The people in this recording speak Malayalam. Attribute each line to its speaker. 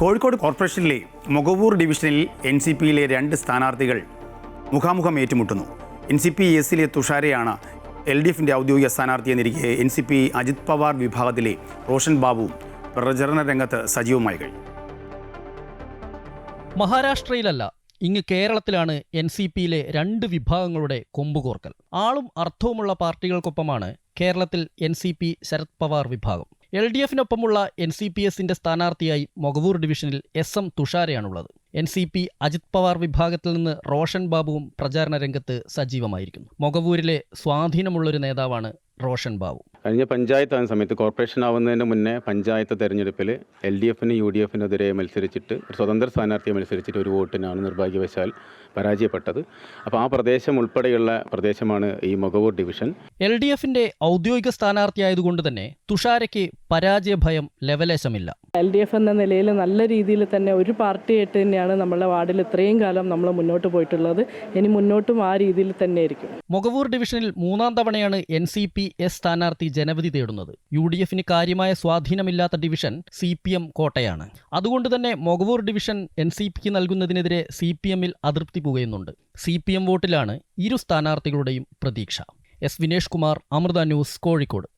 Speaker 1: കോഴിക്കോട് കോർപ്പറേഷനിലെ മൊകവൂർ ഡിവിഷനിൽ NCPയിലെ 2 സ്ഥാനാർത്ഥികൾ മുഖാമുഖം ഏറ്റുമുട്ടുന്നു. NCP എസിലെ തുഷാരയാണ് LDFിൻ്റെ ഔദ്യോഗിക സ്ഥാനാർത്ഥിയെന്നിരിക്കെ NCP അജിത് പവാർ വിഭാഗത്തിലെ റോഷൻ ബാബു പ്രചരണ രംഗത്ത് സജീവമായി കഴിഞ്ഞു.
Speaker 2: മഹാരാഷ്ട്രയിലല്ല, ഇങ്ങ് കേരളത്തിലാണ് NCPയിലെ 2 വിഭാഗങ്ങളുടെ കൊമ്പുകോർക്കൽ. ആളും അർത്ഥവുമുള്ള പാർട്ടികൾക്കൊപ്പമാണ് കേരളത്തിൽ NCP ശരത് പവാർ വിഭാഗം. LDFിനൊപ്പമുള്ള NCPSന്റെ സ്ഥാനാർത്ഥിയായി മൊകവൂർ ഡിവിഷനിൽ SM തുഷാരയാണുള്ളത്. NCP അജിത് പവാർ വിഭാഗത്തിൽ നിന്ന് റോഷൻ ബാബുവും പ്രചാരണ രംഗത്ത് സജീവമായിരിക്കുന്നു. മൊകവൂരിലെ സ്വാധീനമുള്ളൊരു നേതാവാണ് റോഷൻ ബാബു.
Speaker 3: കഴിഞ്ഞ പഞ്ചായത്ത് ആകുന്ന സമയത്ത് കോർപ്പറേഷൻ ആവുന്നതിന് മുന്നേ പഞ്ചായത്ത് തെരഞ്ഞെടുപ്പിൽ LDFിന് UDFിനെതിരെ മത്സരിച്ചിട്ട് ഒരു സ്വതന്ത്ര സ്ഥാനാർത്ഥിയെ മത്സരിച്ചിട്ട് ഒരു വോട്ടിനാണ് നിർഭാഗ്യവശാൽ പരാജയപ്പെട്ടത്. അപ്പോൾ ആ പ്രദേശം ഉൾപ്പെടെയുള്ള പ്രദേശമാണ് ഈ മൊകവൂർ ഡിവിഷൻ.
Speaker 2: LDFിന്റെ ഔദ്യോഗിക സ്ഥാനാർത്ഥിയായതുകൊണ്ട് തന്നെ തുഷാരയ്ക്ക് പരാജയഭയം ലെവലേശമില്ല.
Speaker 4: LDF എന്ന നിലയിൽ നല്ല രീതിയിൽ തന്നെ ഒരു പാർട്ടിയായിട്ട് തന്നെയാണ് നമ്മുടെ വാർഡിൽ ഇത്രയും കാലം നമ്മൾ മുന്നോട്ട് പോയിട്ടുള്ളത്. ഇനി മുന്നോട്ടും ആ രീതിയിൽ തന്നെ ആയിരിക്കും.
Speaker 2: മൊകവൂർ ഡിവിഷനിൽ 3ാം തവണയാണ് NCPS സ്ഥാനാർത്ഥി ജനവിധി തേടുന്നത്. UDFിന് കാര്യമായ സ്വാധീനമില്ലാത്ത ഡിവിഷൻ CPM കോട്ടയാണ്. അതുകൊണ്ട് തന്നെ മൊകവൂർ ഡിവിഷൻ NCPക്ക് നൽകുന്നതിനെതിരെ CPMൽ അതൃപ്തി പുകയുന്നുണ്ട്. CPM വോട്ടിലാണ് ഇരു സ്ഥാനാർത്ഥികളുടെയും പ്രതീക്ഷ. S Vinesh Kumar, Amrita news, Kozhikode.